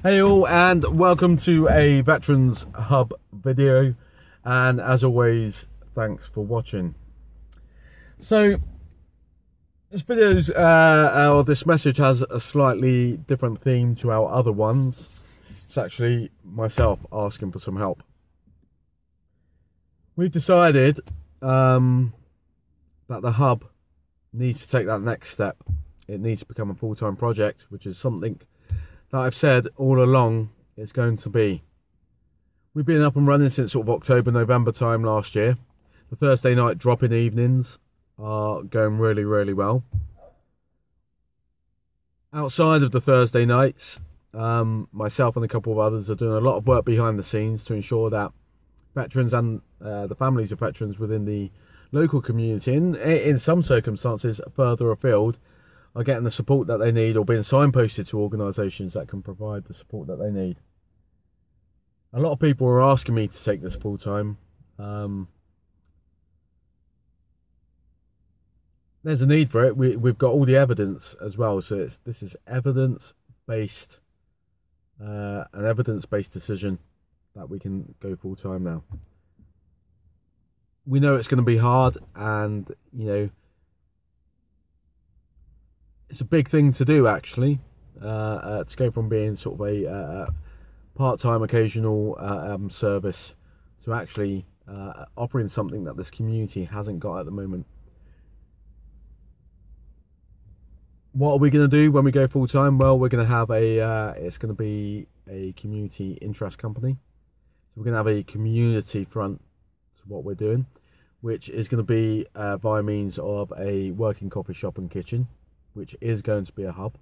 Hey all, and welcome to a Veterans Hub video, and as always, thanks for watching. So this video's or this message has a slightly different theme to our other ones. It's actually myself asking for some help. We've decided that the hub needs to take that next step. It needs to become a full-time project, which is something that I've said all along it's going to be. We've been up and running since sort of October, November time last year. The Thursday night drop-in evenings are going really, really well. Outside of the Thursday nights, myself and a couple of others are doing a lot of work behind the scenes to ensure that veterans and the families of veterans within the local community, in some circumstances further afield, are getting the support that they need or being signposted to organisations that can provide the support that they need. A lot of people are asking me to take this full time. There's a need for it. We've got all the evidence as well, so this is evidence-based, an evidence-based decision that we can go full time now. We know it's going to be hard, and you know, it's a big thing to do actually, to go from being sort of a part-time occasional service to actually offering something that this community hasn't got at the moment. What are we going to do when we go full-time? Well, we're going to have it's going to be a community interest company. So we're going to have a community front to what we're doing, which is going to be by means of a working coffee shop and kitchen, which is going to be a hub.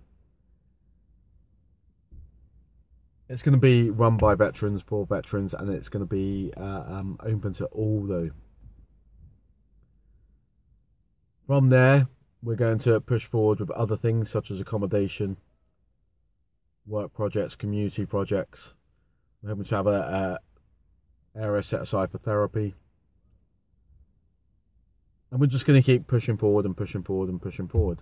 It's going to be run by veterans, for veterans, and it's going to be open to all though. From there, we're going to push forward with other things such as accommodation, work projects, community projects. We're hoping to have a area set aside for therapy. And we're just going to keep pushing forward and pushing forward and pushing forward.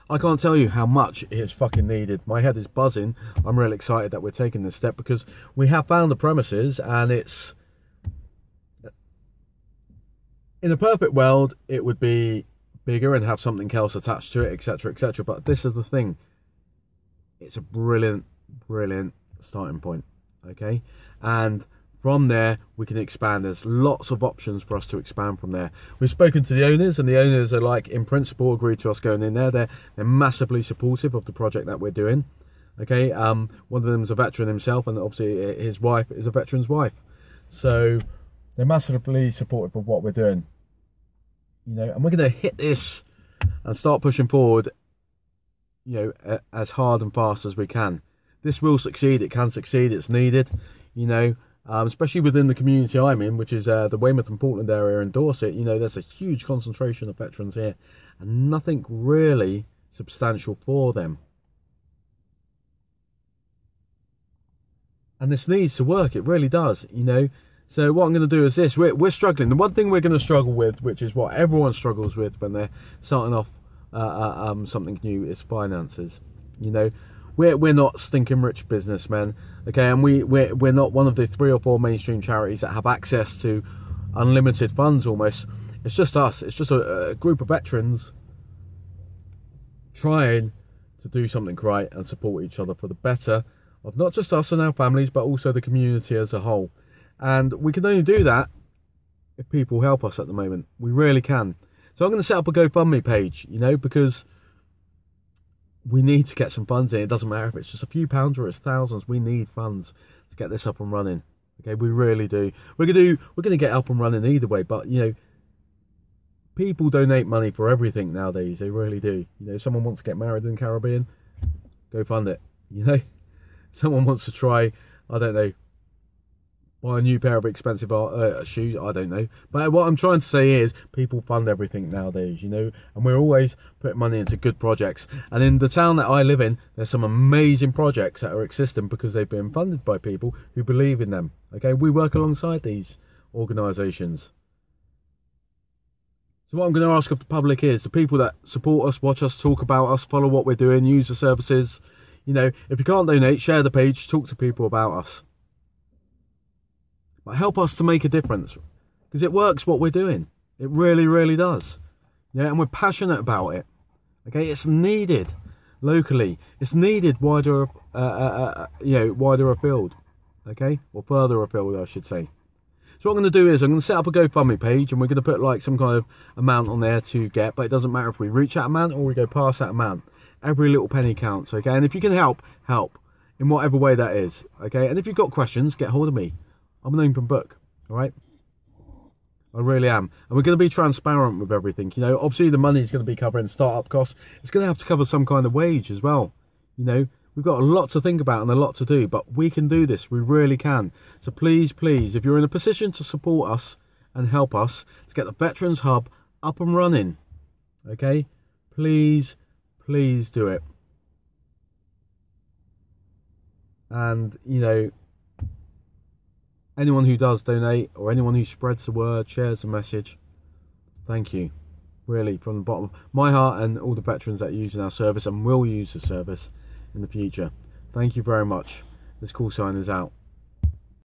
I can't tell you how much it is fucking needed. My head is buzzing. I'm really excited that we're taking this step because we have found the premises, and it's, in a perfect world, it would be bigger and have something else attached to it, etc, etc. But this is the thing. It's a brilliant, brilliant starting point. Okay, and from there we can expand. There's lots of options for us to expand from there. We've spoken to the owners, and the owners are like, in principle, agreed to us going in there. They're massively supportive of the project that we're doing. Okay, one of them is a veteran himself, and obviously his wife is a veteran's wife, so they're massively supportive of what we're doing. You know, and we're going to hit this and start pushing forward, you know, as hard and fast as we can. This will succeed. It can succeed. It's needed, you know. Especially within the community I'm in, which is the Weymouth and Portland area in Dorset. You know, there's a huge concentration of veterans here, and nothing really substantial for them. And this needs to work. It really does, you know. So what I'm going to do is this. We're struggling. The one thing we're going to struggle with, which is what everyone struggles with when they're starting off something new, is finances. You know, we're not stinking rich businessmen. Okay, and we're not one of the 3 or 4 mainstream charities that have access to unlimited funds almost. It's just us. It's just a group of veterans trying to do something right and support each other for the better of not just us and our families, but also the community as a whole. And we can only do that if people help us at the moment. We really can. So I'm going to set up a GoFundMe page, you know, because we need to get some funds in. It doesn't matter if it's just a few pounds or it's thousands. We need funds to get this up and running. Okay, we really do. We're going to get up and running either way. But you know, people donate money for everything nowadays. They really do. You know, if someone wants to get married in the Caribbean, go fund it. You know, someone wants to try, I don't know, buy a new pair of expensive shoes, I don't know. But what I'm trying to say is people fund everything nowadays, you know, and we're always putting money into good projects. And in the town that I live in, there's some amazing projects that are existing because they've been funded by people who believe in them. Okay, we work alongside these organisations. So what I'm going to ask of the public is, the people that support us, watch us, talk about us, follow what we're doing, use the services, You know, if you can't donate, share the page, talk to people about us. But help us to make a difference, because it works what we're doing. It really, really does. Yeah, and we're passionate about it. Okay, it's needed locally. It's needed wider, wider afield. Okay, or further afield, I should say. So what I'm going to do is I'm going to set up a GoFundMe page, and we're going to put like some kind of amount on there to get, but it doesn't matter if we reach that amount or we go past that amount. Every little penny counts, okay? And if you can help in whatever way that is, okay? And if you've got questions, get hold of me. I'm an open book, all right? I really am. And we're going to be transparent with everything. You know, obviously the money is going to be covering startup costs. It's going to have to cover some kind of wage as well. You know, we've got a lot to think about and a lot to do, but we can do this. We really can. So please, please, if you're in a position to support us and help us to get the Veterans Hub up and running, okay, please do it. And, you know, anyone who does donate or anyone who spreads the word, shares the message, thank you. Really, from the bottom of my heart, and all the veterans that are using our service and will use the service in the future. Thank you very much. This call sign is out.